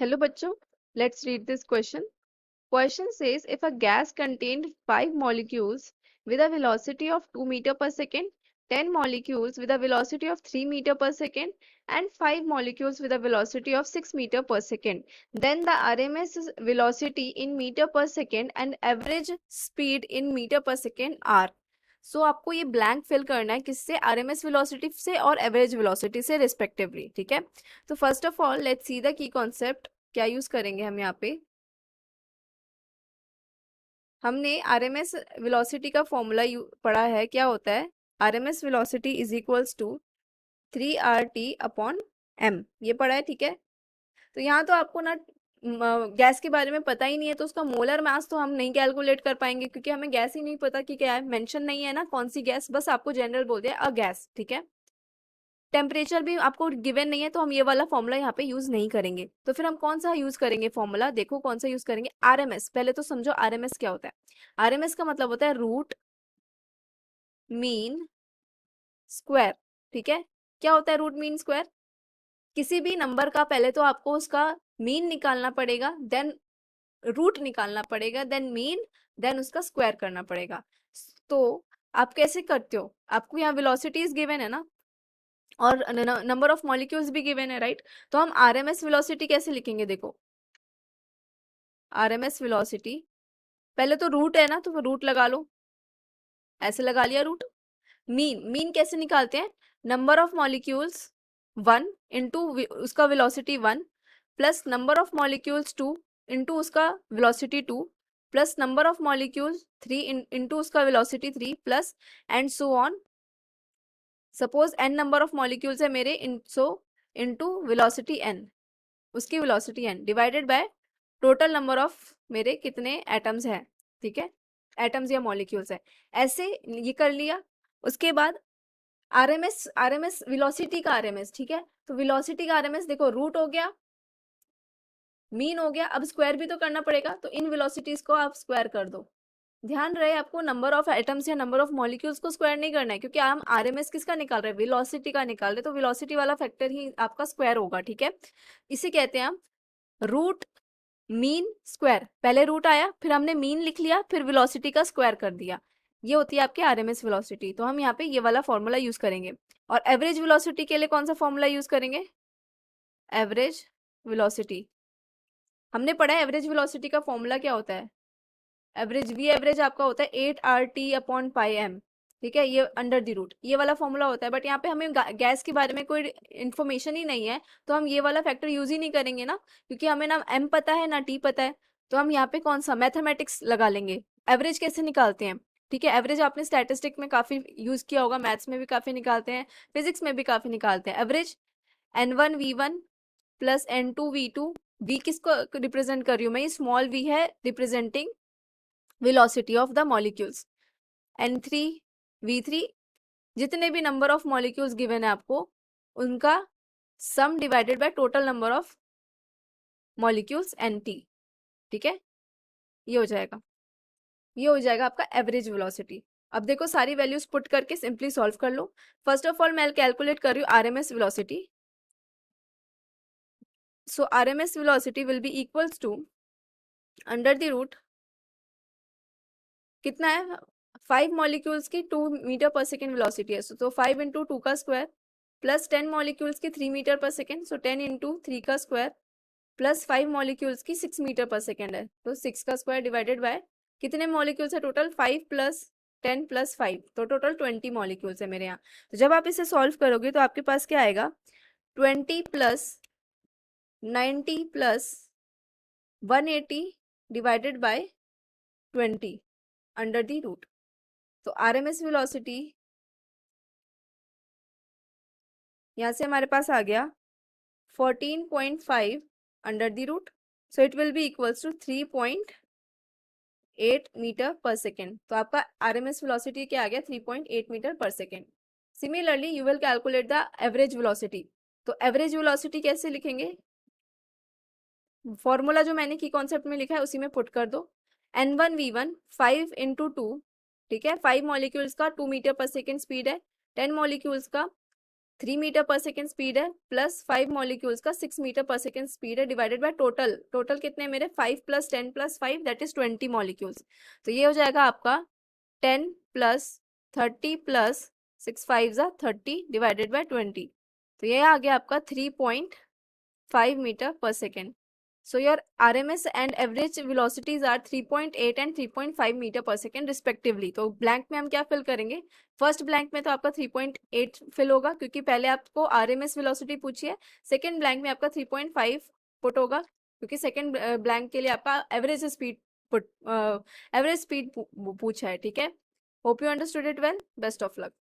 Hello बच्चों, let's read this question. Question says if a gas contained 5 molecules with a velocity of 2 meter per second, 10 molecules with a velocity of 3 meter per second, and 5 molecules with a velocity of 6 meter per second, then the RMS velocity in meter per second and average speed in meter per second are. सो आपको ये blank fill करना है किससे, RMS velocity से और average velocity से respectively, ठीक है। तो first of all let's see the key concept. क्या यूज करेंगे हम यहाँ पे, हमने आरएमएस वेलोसिटी का फॉर्मूला पढ़ा है। क्या होता है, RMS velocity is equals to 3RT upon M, ये पढ़ा है, ठीक है। तो यहाँ तो आपको ना गैस के बारे में पता ही नहीं है, तो उसका मोलर मास तो हम नहीं कैलकुलेट कर पाएंगे क्योंकि हमें गैस ही नहीं पता कि क्या है, मेंशन नहीं है ना कौन सी गैस, बस आपको जनरल बोल दिया अ गैस, ठीक है। टेम्परेचर भी आपको गिवन नहीं है, तो हम ये वाला फॉर्मूला यहाँ पे यूज नहीं करेंगे। तो फिर हम कौन सा यूज करेंगे फॉर्मूला, देखो कौन सा यूज करेंगे, आरएमएस। पहले तो समझो आरएमएस क्या होता है। आरएमएस का मतलब होता है रूट मीन स्क्वायर, ठीक है। क्या होता है रूट मीन स्क्वायर, किसी भी नंबर का पहले तो आपको उसका मीन निकालना पड़ेगा, देन रूट निकालना पड़ेगा, देन मीन, देन उसका स्क्वायर करना पड़ेगा। तो आप कैसे करते हो, आपको यहाँ वेलोसिटीज गिवन है ना, और नंबर ऑफ मॉलिक्यूल्स भी गिवन है, राइट। तो हम आरएमएस वेलोसिटी कैसे लिखेंगे, देखो आरएमएस वेलोसिटी, पहले तो रूट है ना, तो रूट लगा लो, ऐसे लगा लिया रूट। मीन, मीन कैसे निकालते हैं, नंबर ऑफ मॉलिक्यूल्स 1 इंटू उसका velocity 1 plus number of molecules 2 into उसका velocity 2 plus number of molecules 3 into उसका velocity 3 plus and so on. Suppose n number of molecules है मेरे, सो इंटू वेलोसिटी n, उसकी velocity n divided by total number of मेरे कितने atoms हैं, ठीक है, एटम्स या मॉलिक्यूल्स है, ऐसे ये कर लिया। उसके बाद आरएमएस, आरएमएस वेलोसिटी का आरएमएस, ठीक है। तो वेलोसिटी का आरएमएस देखो रूट हो गया, मीन हो गया, अब स्क्वायर भी तो करना पड़ेगा, तो इन वेलोसिटीज को आप स्क्वायर कर दो। ध्यान रहे आपको नंबर ऑफ एटम्स या नंबर ऑफ मॉलिक्यूल्स को स्क्वायर नहीं करना है, क्योंकि हम आरएमएस किसका निकाल रहे हैं, वेलोसिटी का निकाल रहे हैं, तो वेलोसिटी वाला फैक्टर ही आपका स्क्वायर होगा, ठीक है। इसे कहते हैं हम रूट मीन स्क्वायर। पहले रूट आया, फिर हमने मीन लिख लिया, फिर वेलोसिटी का स्क्वायर कर दिया, ये होती है आपकी आरएमएस वेलोसिटी। तो हम यहाँ पे ये वाला फॉर्मूला यूज करेंगे। और एवरेज वेलोसिटी के लिए कौन सा फॉर्मूला यूज करेंगे, एवरेज वेलोसिटी, हमने पढ़ा है एवरेज वेलोसिटी का फॉर्मूला क्या होता है, एवरेज वी एवरेज आपका होता है 8RT अपॉन पाई एम, ठीक है, ये अंडर द रूट, ये वाला फॉर्मूला होता है। बट यहाँ पे हमें गैस के बारे में कोई इन्फॉर्मेशन ही नहीं है, तो हम ये वाला फैक्टर यूज ही नहीं करेंगे ना, क्योंकि हमें ना एम पता है ना टी पता है। तो हम यहाँ पे कौन सा मैथमेटिक्स लगा लेंगे। एवरेज कैसे निकालते हैं, ठीक है, एवरेज आपने स्टैटिस्टिक में काफी यूज किया होगा, मैथ्स में भी काफी निकालते हैं, फिजिक्स में भी काफी निकालते हैं। Average N1V1 plus N2V2, V किसको रिप्रेजेंट कर रही हूँ मैं, ये स्मॉल वी है representing velocity of the molecules, N3 V3, जितने भी नंबर ऑफ मॉलिक्यूल्स गिवन है आपको उनका सम divided by total number of molecules NT, ठीक है, ये हो जाएगा, ये हो जाएगा आपका एवरेज वेलोसिटी। अब देखो सारी वैल्यूज पुट करके सिंपली सॉल्व कर लो। फर्स्ट ऑफ ऑल मैं कैलकुलेट कर रही हूँ RMS velocity. So RMS velocity will be equals to under the root, कितना है, 5 मॉलिक्यूल्स की 2 मीटर पर सेकेंड वेलोसिटी है, तो 5 इंटू 2 का स्क्वायर प्लस 10 मॉलिक्यूल्स की 3 मीटर पर सेकेंड, सो 10 इंटू 3 का स्क्वायर प्लस 5 मॉलिक्यूल्स की 6 मीटर पर सेकेंड है, तो 6 का स्क्वायर डिवाइडेड बाय कितने मॉलिक्यूल्स है टोटल, 5 प्लस 10 प्लस 5, तो टोटल 20 मॉलिक्यूल्स है मेरे यहाँ। तो जब आप इसे सॉल्व करोगे तो आपके पास क्या आएगा, 20 plus 90 plus 180 divided by 20 under the root. तो आरएमएस वेलोसिटी यहाँ से हमारे पास आ गया 14.5 under the root, so it will be equals to 3.8 metre पर सेकेंड। तो आपका आरएमएस वेलोसिटी क्या आ गया, 3.8 मीटर पर second. Similarly you will calculate the average velocity. तो एवरेज वेलोसिटी कैसे लिखेंगे, फॉर्मूला जो मैंने की कॉन्सेप्ट में लिखा है उसी में पुट कर दो। N1V1 5 इंटू 2, ठीक है, 5 मॉलिक्यूल्स का 2 मीटर पर सेकेंड स्पीड है, 10 मॉलिक्यूल्स का 3 मीटर पर सेकेंड स्पीड है प्लस 5 मॉलिक्यूल्स का 6 मीटर पर सेकेंड स्पीड है डिवाइडेड बाय टोटल कितने मेरे 5 plus 10 plus 5 that is 20 molecules. तो ये हो जाएगा आपका 10 प्लस 30 प्लस 6 5 जा 30 डिवाइडेड बाय 20। तो ये आ गया आपका 3.5 मीटर पर second. So your RMS and average velocities are 3.8 and 3.5 metre पर सेकेंड रिस्पेक्टिवली। तो ब्लैंक में हम क्या फिल करेंगे, फर्स्ट ब्लैंक में तो आपका 3.8 फिल होगा क्योंकि पहले आपको RMS वेलोसिटी पूछी है, सेकेंड ब्लैंक में आपका 3.5 पुट होगा क्योंकि सेकेंड ब्लैंक के लिए आपका एवरेज स्पीड पूछा है। ठीक है, hope you understood it well, best of luck.